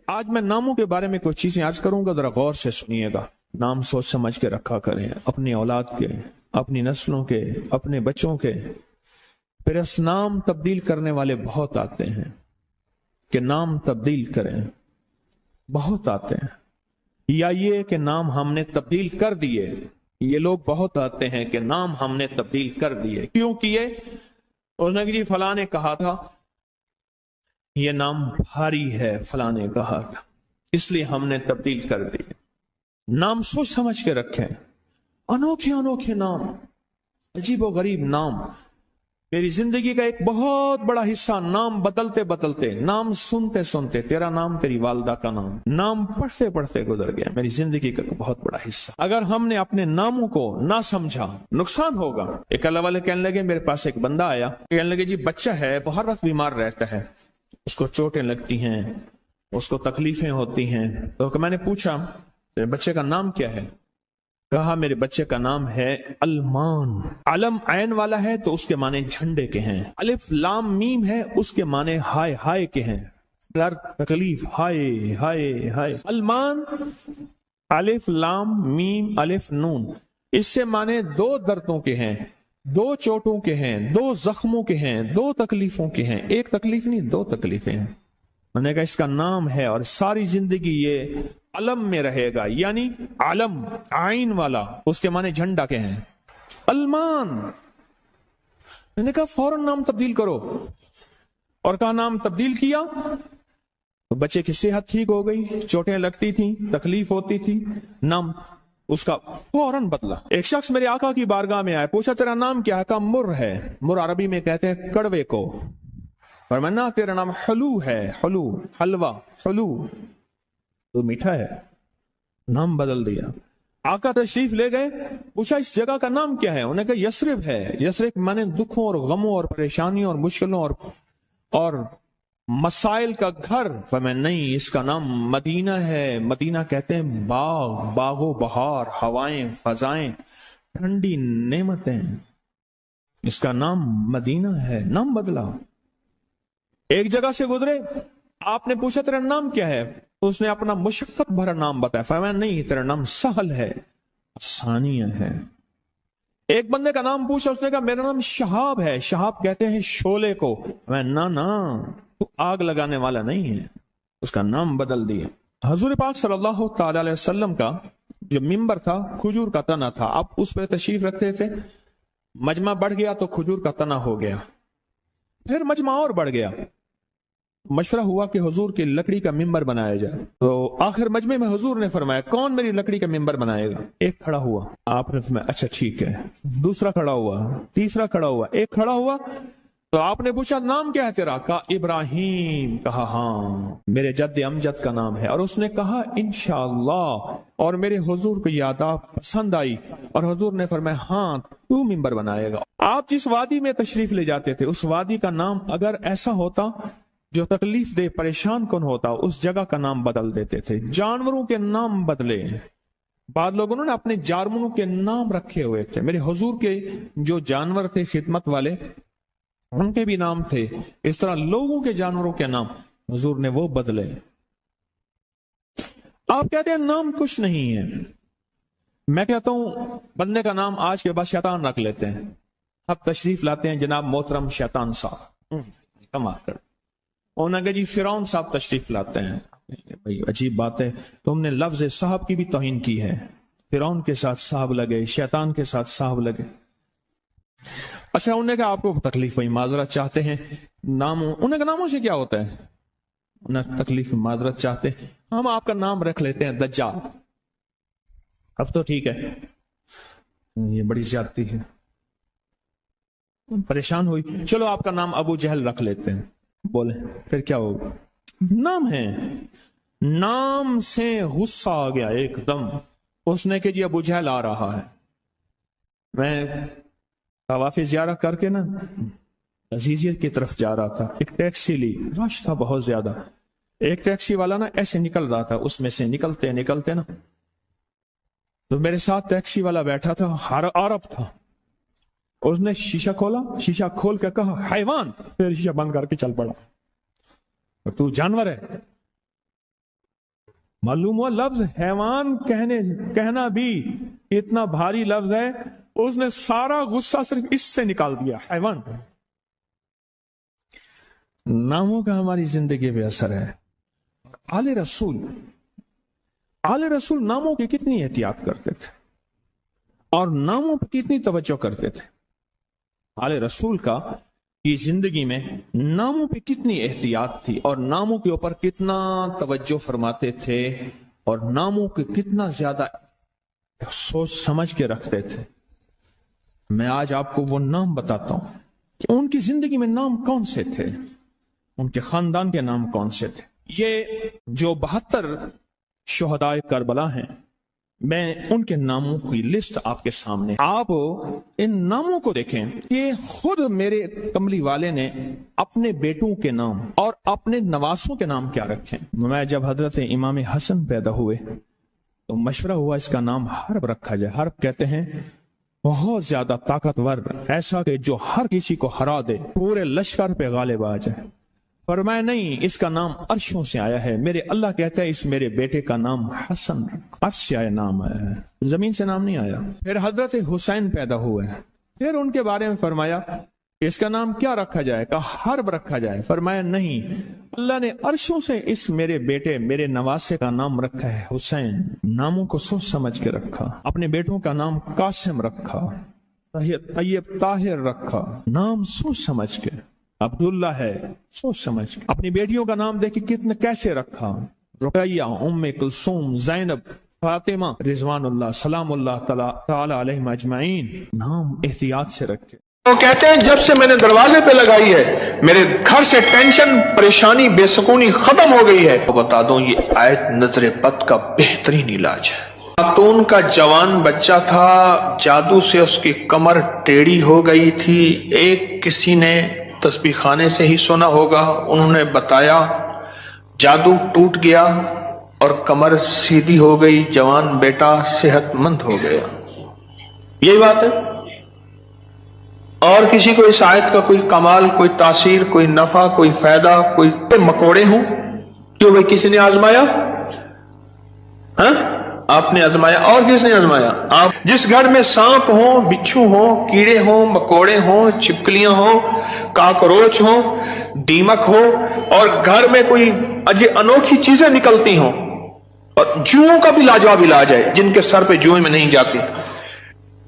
آج میں ناموں کے بارے میں کچھ چیزیں آج کروں گا، ذرا غور سے سنیے گا۔ نام سوچ سمجھ کے رکھا کریں، اپنی اولاد کے، اپنی نسلوں کے، اپنے بچوں کے۔ پھر اس نام تبدیل کرنے والے بہت آتے ہیں کہ نام تبدیل کریں، بہت آتے ہیں۔ یا یہ کہ نام ہم نے تبدیل کر دیے، یہ لوگ بہت آتے ہیں کہ نام ہم نے تبدیل کر دیے۔ کیوں کیے؟ اس نے کہ جی فلاں نے کہا تھا یہ نام بھاری ہے، فلاں نے کہا تھا، اس لیے ہم نے تبدیل کر دیے۔ نام سوچ سمجھ کے رکھیں، انوکھے انوکھے نام، عجیب و غریب نام۔ میری زندگی کا ایک بہت بڑا حصہ نام بدلتے بدلتے، نام سنتے سنتے، تیرا نام تیری والدہ کا نام پڑھتے پڑھتے گزر گیا، میری زندگی کا بہت بڑا حصہ۔ اگر ہم نے اپنے ناموں کو نہ سمجھا، نقصان ہوگا۔ ایک اللہ والے کہنے لگے، میرے پاس ایک بندہ آیا، کہنے لگے جی بچہ ہے، وہ ہر وقت بیمار رہتا ہے، اس کو چوٹیں لگتی ہیں، اس کو تکلیفیں ہوتی ہیں۔ تو میں نے پوچھا تیرے بچے کا نام کیا ہے؟ کہا میرے بچے کا نام ہے المان۔ علم عین والا ہے تو اس کے معنی جھنڈے کے ہیں، الف لام میم ہے اس کے معنی ہائے ہائے کے ہیں، درد تکلیف، ہائے ہائے ہائے۔ المان الف لام میم الف نون، اس سے معنی دو دردوں کے ہیں، دو چوٹوں کے ہیں، دو زخموں کے ہیں، دو تکلیفوں کے ہیں، ایک تکلیف نہیں دو تکلیفیں ہیں۔ میں نے کہا اس کا نام ہے اور ساری زندگی یہ علم میں رہے گا، یعنی علم عین والا، اس کے معنی جھنڈا کے ہیں، المان۔ میں نے کہا فوراً نام تبدیل کرو، اور کہا نام تبدیل کیا تو بچے کی صحت ٹھیک ہو گئی، چوٹیں لگتی تھیں، تکلیف ہوتی تھی، نام اس کا فوراً بدلا۔ ایک شخص میرے آقا کی بارگاہ میں آیا، پوچھا تیرا نام کیا ہے؟ کہا مر ہے، مر عربی میں کہتے ہیں کڑوے کو، فرمایا تیرا نام حلو ہے، حلو حلوہ حلو تو میٹھا ہے، نام بدل دیا۔ آقا تشریف لے گئے، پوچھا اس جگہ کا نام کیا ہے؟ انہوں نے کہا یثرب ہے۔ یثرب مانے دکھوں اور غموں اور پریشانیوں اور مشکلوں اور مسائل کا گھر۔ فرمایا نہیں، اس کا نام مدینہ ہے۔ مدینہ کہتے ہیں باغ، باغ و بہار، ہوائیں، فضائیں، ٹھنڈی نعمتیں، اس کا نام مدینہ ہے۔ نام بدلا۔ ایک جگہ سے گزرے، آپ نے پوچھا تیرا نام کیا ہے؟ اس نے اپنا مشقت بھرا نام بتایا، فرمایا نہیں تیرا نام سہل ہے، ثانیہ ہے۔ ایک بندے کا نام پوچھا، اس نے کہا میرا نام شہاب ہے۔ شہاب کہتے ہیں شعلے کو۔ میں نہ تو آگ لگانے والا نہیں ہے، اس کا نام بدل دیا۔ حضور پاک صلی اللہ تعالی علیہ وسلم کا جو ممبر تھا کھجور کا تنا تھا، آپ اس پہ تشریف رکھتے تھے، مجمع بڑھ گیا تو کھجور کا تنا ہو گیا، پھر مجمع اور بڑھ گیا، مشورہ ہوا کہ حضور کی لکڑی کا ممبر بنایا جائے۔ تو آخر مجمع میں حضور نے فرمایا کون میری لکڑی کا ممبر بنائے گا؟ ایک کھڑا ہوا، آپ نے فرمایا اچھا ٹھیک ہے۔ دوسرا کھڑا ہوا، تیسرا کھڑا ہوا، ایک کھڑا ہوا تو آپ نے پوچھا نام کیا ہے تیرا؟ کہا ابراہیم۔ کہا ہاں میرے جد امجد کا نام ہے۔ اور اس نے کہا انشاءاللہ، اور میرے حضور کو یاد پسند آئی اور حضور نے فرمایا ہاں تو ممبر بنائے گا۔ آپ جس وادی میں تشریف لے جاتے تھے اس وادی کا نام اگر ایسا ہوتا جو تکلیف دے پریشان کن ہوتا، اس جگہ کا نام بدل دیتے تھے۔ جانوروں کے نام بدلے، بعض لوگوں نے اپنے جانوروں کے نام رکھے ہوئے تھے۔ میرے حضور کے جو جانور تھے خدمت والے ان کے بھی نام تھے، اس طرح لوگوں کے جانوروں کے نام حضور نے وہ بدلے۔ آپ کہتے ہیں نام کچھ نہیں ہے، میں کہتا ہوں بندے کا نام آج کے بعد شیطان رکھ لیتے ہیں۔ اب تشریف لاتے ہیں جناب محترم شیطان صاحب، کمال کر انہوں نے کہا جی فرعون صاحب تشریف لاتے ہیں۔ بھائی عجیب بات ہے، تم نے لفظ صاحب کی بھی توہین کی ہے۔ فرعون کے ساتھ صاحب لگے، شیطان کے ساتھ صاحب لگے۔ اچھا انہوں نے کہا آپ کو تکلیف ہوئی، معذرت چاہتے ہیں، ناموں انہوں نے کہا ناموں سے کیا ہوتا ہے؟ انہیں تکلیف معذرت چاہتے ہیں، ہم آپ کا نام رکھ لیتے ہیں دجال۔ اب تو ٹھیک ہے، یہ بڑی زیادتی ہے، پریشان ہوئی، چلو آپ کا نام ابو جہل رکھ لیتے ہیں۔ بولے پھر کیا ہوگا؟ نام ہے، نام سے غصہ آ گیا ایک دم، اس نے کہ جی ابو جہل آ رہا ہے۔ میں طواف زیارت کر کے نا عزیزیت کی طرف جا رہا تھا، ایک ٹیکسی لی، رش تھا بہت زیادہ، ایک ٹیکسی والا نا ایسے نکل رہا تھا، اس میں سے نکلتے نکلتے نا تو میرے ساتھ ٹیکسی والا بیٹھا تھا، عرب تھا، اس نے شیشہ کھولا، شیشہ کھول کے کہا حیوان، پھر شیشہ بند کر کے چل پڑا، تو جانور ہے۔ معلوم ہوا لفظ حیوان کہنا بھی اتنا بھاری لفظ ہے، اس نے سارا غصہ صرف اس سے نکال دیا، حیوان۔ ناموں کا ہماری زندگی پہ اثر ہے۔ آل رسول ناموں کی کتنی احتیاط کرتے تھے اور ناموں پہ کتنی توجہ کرتے تھے۔ آل رسول کی زندگی میں ناموں پہ کتنی احتیاط تھی اور ناموں کے اوپر کتنا توجہ فرماتے تھے اور ناموں کے کتنا زیادہ سوچ سمجھ کے رکھتے تھے۔ میں آج آپ کو وہ نام بتاتا ہوں کہ ان کی زندگی میں نام کون سے تھے، ان کے خاندان کے نام کون سے تھے۔ یہ جو 72 شہدائے کربلا ہیں، میں ان کے ناموں کی لسٹ آپ کے سامنے، آپ ان ناموں کو دیکھیں کہ خود میرے کملی والے نے اپنے بیٹوں کے نام اور اپنے نواسوں کے نام کیا رکھیں۔ میں جب حضرت امام حسن پیدا ہوئے تو مشورہ ہوا اس کا نام حرب رکھا جائے۔ حرب کہتے ہیں بہت زیادہ طاقتور، ایسا کہ جو ہر کسی کو ہرا دے، پورے لشکر پہ غالب آ جائے۔ فرمایا نہیں، اس کا نام عرشوں سے آیا ہے، میرے اللہ کہتا ہے اس میرے بیٹے کا نام حسن، عرش سے آیا نام آیا ہے، زمین سے نام نہیں آیا۔ پھر حضرت حسین پیدا ہوئے، پھر ان کے بارے میں فرمایا کہ اس کا نام کیا رکھا جائے، کہا حرب رکھا جائے۔ فرمایا نہیں، اللہ نے عرشوں سے اس میرے بیٹے میرے نواسے کا نام رکھا ہے حسین۔ ناموں کو سوچ سمجھ کے رکھا۔ اپنے بیٹوں کا نام قاسم رکھا، طیب طاہر رکھا، نام سوچ سمجھ کے۔ عبداللہ ہے، سوچ سمجھ کے۔ اپنی بیٹیوں کا نام دیکھیں کتنے کیسے رکھا، رقیہ، ام کلثوم، زینب، فاطمہ رضوان اللہ سلام اللہ تعالی علیہم اجمعین، نام احتیاط سے رکھے۔ وہ کہتے ہیں جب سے میں نے دروازے پہ لگائی ہے میرے گھر سے ٹینشن، پریشانی، بے سکونی ختم ہو گئی ہے۔ بتا دوں یہ آیت نظر بد کا بہترین علاج ہے۔ خاتون کا جوان بچہ تھا، جادو سے اس کی کمر ٹیڑھی ہو گئی تھی۔ ایک کسی نے تسبیح خانے سے ہی سنا ہوگا، انہوں نے بتایا، جادو ٹوٹ گیا اور کمر سیدھی ہو گئی، جوان بیٹا صحت مند ہو گیا۔ یہی بات ہے۔ اور کسی کو اس آیت کا کوئی کمال، کوئی تاثیر، کوئی نفع، کوئی فائدہ، کوئی مکوڑے ہوں، کیوں بھائی کسی نے آزمایا؟ ہاں آپ نے آزمایا، اور کس نے آزمایا؟ آپ۔ جس گھر میں سانپ ہوں، بچھو ہوں، کیڑے ہوں، مکوڑے ہوں، چھپکلیاں ہوں، کاکروچ ہوں، دیمک ہو، اور گھر میں کوئی انوکھی چیزیں نکلتی ہوں، اور جوؤں کا بھی لاجواب علاج ہے، جن کے سر پہ جوئیں میں نہیں جاتی۔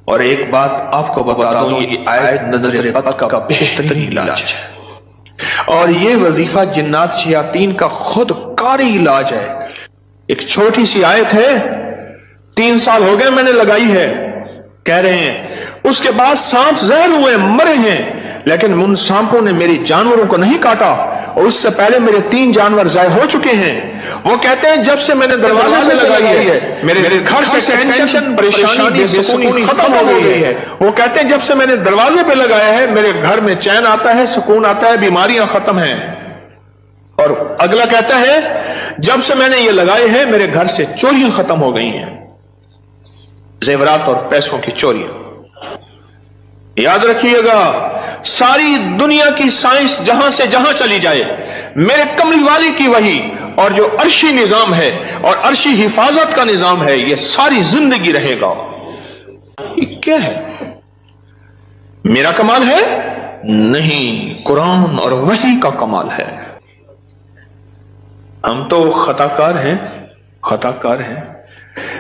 اور ایک بات آپ کو بتا دوں، یہ آیت نظر بد کا بہترین علاج ہے، اور یہ وظیفہ جنات شیاطین کا خود کاری علاج ہے۔ ایک چھوٹی سی آیت ہے، 3 سال ہو گئے میں نے لگائی ہے، کہہ رہے ہیں اس کے بعد سانپ زہر ہوئے، مرے ہیں، لیکن ان سانپوں نے میری جانوروں کو نہیں کاٹا، اور اس سے پہلے میرے 3 جانور ضائع ہو چکے ہیں۔ وہ کہتے ہیں جب سے میں نے دروازے پہ لگائی ہے میرے گھر سے ٹینشن، پریشانی، بے سکونی ختم ہو گئی ہے۔ وہ کہتے ہیں جب سے میں نے دروازے پہ لگایا ہے میرے گھر میں چین آتا ہے، سکون آتا ہے، بیماریاں ختم ہیں۔ اور اگلا کہتا ہے جب سے میں نے یہ لگائے ہیں میرے گھر سے چوریاں ختم ہو گئی ہیں، زیورات اور پیسوں کی چوریاں۔ یاد رکھیے گا، ساری دنیا کی سائنس جہاں سے جہاں چلی جائے، میرے کملی والی کی وحی اور جو عرشی نظام ہے اور عرشی حفاظت کا نظام ہے، یہ ساری زندگی رہے گا۔ یہ کیا ہے؟ میرا کمال ہے؟ نہیں، قرآن اور وحی کا کمال ہے۔ ہم تو خطا کار ہیں،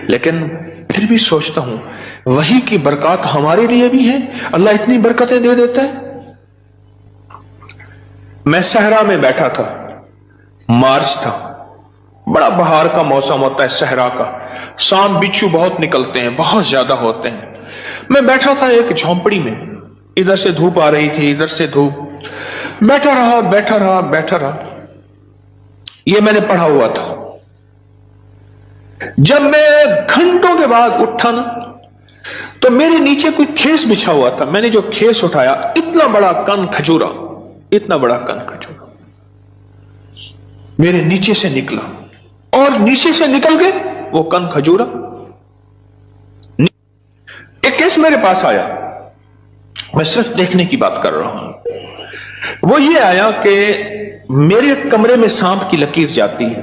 لیکن پھر بھی سوچتا ہوں وحی کی برکات ہمارے لیے بھی ہے، اللہ اتنی برکتیں دے دیتا ہے۔ میں صحرا میں بیٹھا تھا، مارچ تھا، بڑا بہار کا موسم ہوتا ہے صحرا کا، سانپ بچھو بہت نکلتے ہیں، بہت زیادہ ہوتے ہیں۔ میں بیٹھا تھا ایک جھونپڑی میں، ادھر سے دھوپ آ رہی تھی، ادھر سے دھوپ، بیٹھا رہا۔ یہ میں نے پڑھا ہوا تھا۔ جب میں گھنٹوں کے بعد اٹھا نا تو میرے نیچے کوئی کھیس بچھا ہوا تھا، میں نے جو کھیس اٹھایا، اتنا بڑا کن کھجورا میرے نیچے سے نکلا، اور نیچے سے نکل کے وہ کن کھجورا ایک کیس میرے پاس آیا۔ میں صرف دیکھنے کی بات کر رہا ہوں۔ وہ یہ آیا کہ میرے کمرے میں سانپ کی لکیر جاتی ہے،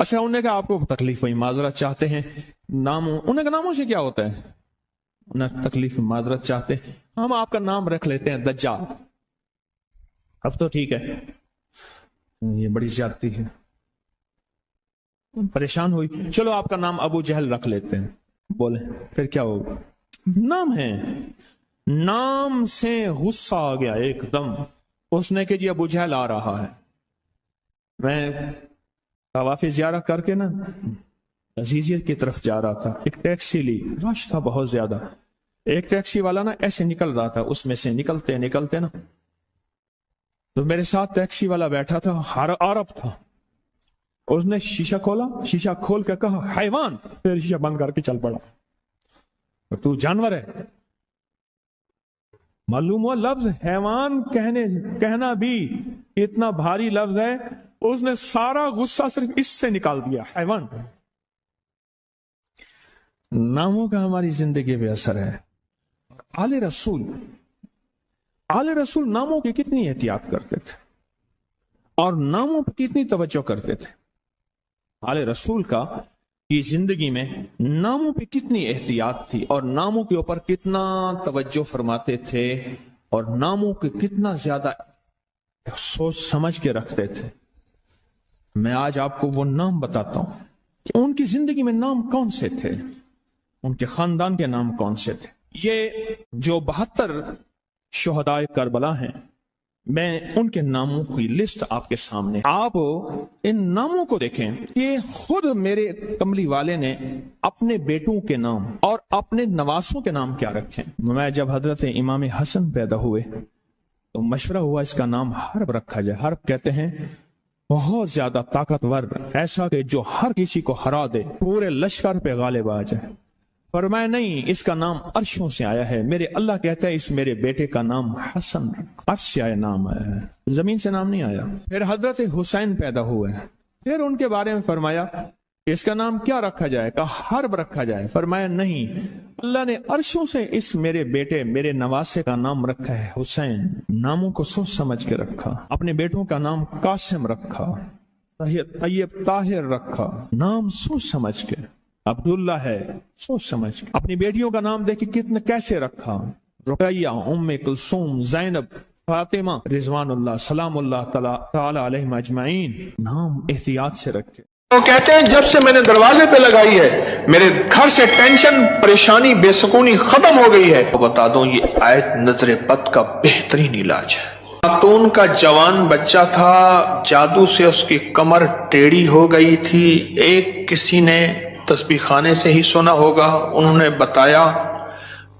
اچھا انہیں کہا آپ کو تکلیف ہوئی، معذرت چاہتے ہیں، انہیں کا ناموں سے کیا ہوتا ہے؟ انہیں تکلیف معذرت چاہتے ہیں، ہم آپ کا نام رکھ لیتے ہیں دجال۔ اب تو ٹھیک ہے، یہ بڑی زیادتی ہے، پریشان ہوئی، چلو آپ کا نام ابو جہل رکھ لیتے ہیں۔ بولے پھر کیا ہوگا؟ نام ہے، نام سے غصہ آ گیا ایک دم، اس نے کہ جی ابو جہل آ رہا ہے۔ میں طواف زیارت کر کے نا عزیزیت کی طرف جا رہا تھا، ایک ٹیکسی لی، رش تھا بہت زیادہ، ایک ٹیکسی والا نا ایسے نکل رہا تھا، اس میں سے نکلتے نکلتے نا تو میرے ساتھ ٹیکسی والا بیٹھا تھا، عرب تھا، اس نے شیشہ کھولا، شیشہ کھول کے کہا حیوان، پھر شیشہ بند کر کے چل پڑا، تو جانور ہے۔ معلوم ہوا لفظ حیوان کہنا بھی اتنا بھاری لفظ ہے، اس نے سارا غصہ صرف اس سے نکال دیا، حیوان۔ ناموں کا ہماری زندگی پہ اثر ہے۔ آل رسول ناموں کی کتنی احتیاط کرتے تھے اور ناموں پہ کتنی توجہ کرتے تھے۔ آل رسول کی زندگی میں ناموں پہ کتنی احتیاط تھی اور ناموں کے اوپر کتنا توجہ فرماتے تھے اور ناموں کے کتنا زیادہ سوچ سمجھ کے رکھتے تھے۔ میں آج آپ کو وہ نام بتاتا ہوں کہ ان کی زندگی میں نام کون سے تھے، ان کے خاندان کے نام کون سے تھے۔ یہ جو 72 شہدائے کربلا ہیں، میں ان کے ناموں کی لسٹ آپ کے سامنے، آپ ان ناموں کو دیکھیں کہ خود میرے کملی والے نے اپنے بیٹوں کے نام اور اپنے نواسوں کے نام کیا رکھیں۔ میں جب حضرت امام حسن پیدا ہوئے تو مشورہ ہوا اس کا نام حرب رکھا جائے۔ حرب کہتے ہیں بہت زیادہ طاقتور، ایسا کہ جو ہر کسی کو ہرا دے، پورے لشکر پہ غالب آ جائے۔ فرمایا نہیں، اس کا نام عرشوں سے آیا ہے، میرے اللہ کہتا ہے اس میرے بیٹے کا نام حسن، عرش سے آیا نام آیا ہے، زمین سے نام نہیں آیا۔ پھر حضرت حسین پیدا ہوئے، پھر ان کے بارے میں فرمایا کہ اس کا نام کیا رکھا جائے، کہا حرب رکھا جائے۔ فرمایا نہیں، اللہ نے عرشوں سے اس میرے بیٹے میرے نواسے کا نام رکھا ہے حسین۔ ناموں کو سوچ سمجھ کے رکھا، اپنے بیٹوں کا نام قاسم رکھا، طیب طاہر رکھا، نام سوچ سمجھ کے۔ عبداللہ ہے، سوچ سمجھ کے۔ اپنی بیٹیوں کا نام دیکھیں کتنے کیسے رکھا، رقیہ، ام کلثوم، زینب، فاطمہ، رضوان اللہ سلام اللہ تعالی علیہم اجمعین، نام احتیاط سے رکھے۔ وہ کہتے ہیں جب سے میں نے دروازے پہ لگائی ہے میرے گھر سے ٹینشن، پریشانی، بے سکونی ختم ہو گئی ہے۔ بتا دوں یہ آیت نظر بد کا بہترین علاج ہے۔ خاتون کا جوان بچہ تھا، جادو سے اس کی کمر ٹیڑھی ہو گئی تھی۔ ایک کسی نے تسبیح خانے سے ہی سنا ہوگا، انہوں نے بتایا،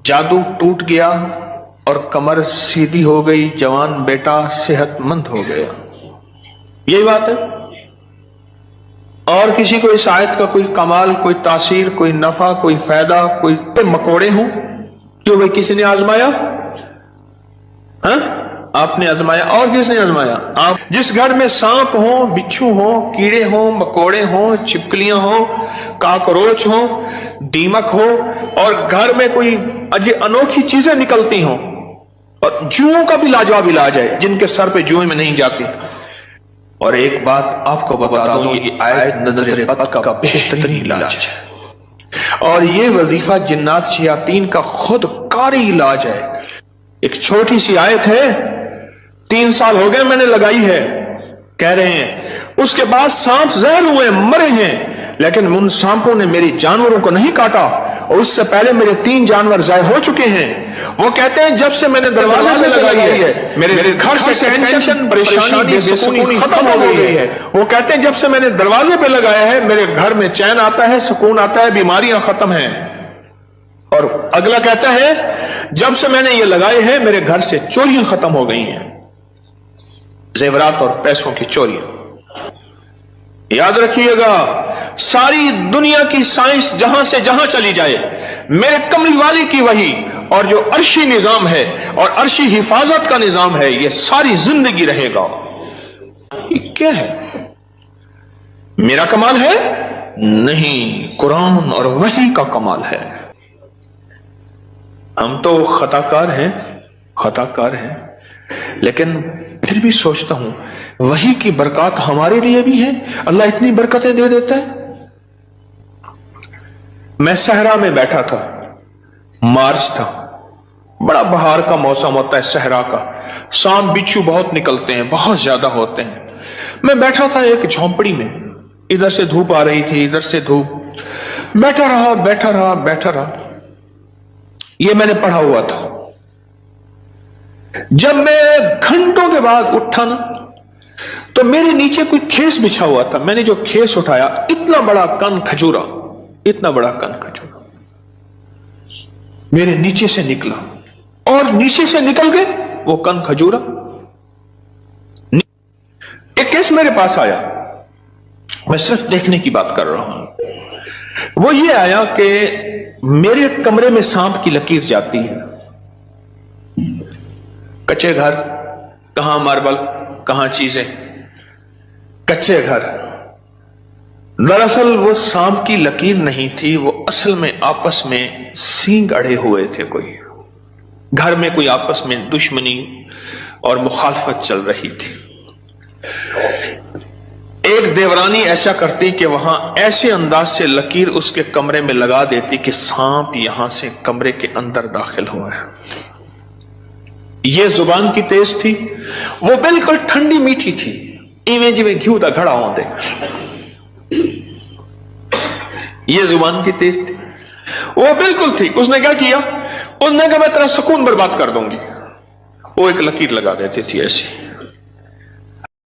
جادو ٹوٹ گیا اور کمر سیدھی ہو گئی، جوان بیٹا صحت مند ہو گیا۔ یہی بات ہے۔ اور کسی کو اس آیت کا کوئی کمال، کوئی تاثیر، کوئی نفع، کوئی فائدہ، کوئی مکوڑے ہوں، کیوں بھائی کسی نے آزمایا؟ ہاں آپ نے آزمایا، اور کس نے آزمایا؟ آپ۔ جس گھر میں سانپ ہوں، بچھو ہوں، کیڑے ہوں، مکوڑے ہوں، چھپکلیاں ہوں، کاکروچ ہوں، دیمک ہو، اور گھر میں کوئی انوکھی چیزیں نکلتی ہوں، اور جوؤں کا بھی لاجواب علاج ہے، جن کے سر پہ جوئیں میں نہیں جاتی۔ اور ایک بات آپ کو بتا دوں، یہ آیت نظر بد کا بہترین علاج ہے، اور یہ وظیفہ جنات شیاطین کا خود کاری علاج ہے۔ ایک چھوٹی سی آیت ہے، 3 سال ہو گئے میں نے لگائی ہے، کہہ رہے ہیں اس کے بعد سانپ زہر ہوئے، مرے ہیں، لیکن ان سانپوں نے میری جانوروں کو نہیں کاٹا، اور اس سے پہلے میرے 3 جانور ضائع ہو چکے ہیں۔ وہ کہتے ہیں جب سے میں نے دروازے پہ لگائی ہے میرے گھر سے ٹینشن، پریشانی، بے سکونی ختم ہو گئی ہے۔ وہ کہتے ہیں جب سے میں نے دروازے پہ لگایا ہے میرے گھر میں چین آتا ہے، سکون آتا ہے، بیماریاں ختم ہیں۔ اور اگلا کہتا ہے جب سے میں نے یہ لگائے ہیں میرے گھر سے چوریاں ختم ہو گئی ہیں، زیورات اور پیسوں کی چوریاں۔ یاد رکھیے گا، ساری دنیا کی سائنس جہاں سے جہاں چلی جائے، میرے کملی والی کی وحی اور جو عرشی نظام ہے اور عرشی حفاظت کا نظام ہے، یہ ساری زندگی رہے گا۔ یہ کیا ہے؟ میرا کمال ہے؟ نہیں، قرآن اور وحی کا کمال ہے۔ ہم تو خطا کار ہیں، لیکن پھر بھی سوچتا ہوں وہی کی برکات ہمارے لیے بھی ہے، اللہ اتنی برکتیں دے دیتا ہے۔ میں صحرا میں بیٹھا تھا، مارچ تھا، بڑا بہار کا موسم ہوتا ہے صحرا کا، سانپ بچھو بہت نکلتے ہیں، بہت زیادہ ہوتے ہیں۔ میں بیٹھا تھا ایک جھونپڑی میں، ادھر سے دھوپ آ رہی تھی، ادھر سے دھوپ، بیٹھا رہا۔ یہ میں نے پڑھا ہوا تھا۔ جب میں گھنٹوں کے بعد اٹھا نا تو میرے نیچے کوئی کھیس بچھا ہوا تھا، میں نے جو کھیس اٹھایا اتنا بڑا کن کھجورا میرے نیچے سے نکلا، اور نیچے سے نکل کے وہ کن کھجورا ایک کیس میرے پاس آیا۔ میں صرف دیکھنے کی بات کر رہا ہوں۔ وہ یہ آیا کہ میرے کمرے میں سانپ کی لکیر جاتی ہے، کچے گھر، کہاں ماربل، کہاں چیزیں، کچے گھر۔ دراصل وہ سانپ کی لکیر نہیں تھی، وہ اصل میں آپس میں سینگ اڑے ہوئے تھے، کوئی گھر میں کوئی آپس میں دشمنی اور مخالفت چل رہی تھی۔ ایک دیورانی ایسا کرتی کہ وہاں ایسے انداز سے لکیر اس کے کمرے میں لگا دیتی کہ سانپ یہاں سے کمرے کے اندر داخل ہوا ہے۔ یہ زبان کی تیز تھی، وہ بالکل ٹھنڈی میٹھی تھی، ایویں جی میں گھیو دا گھڑا ہوندے۔ یہ زبان کی تیز تھی، وہ بالکل تھی۔ اس نے کیا کیا؟ اس نے کہا میں تیرا سکون برباد کر دوں گی۔ وہ ایک لکیر لگا دیتی تھی ایسے،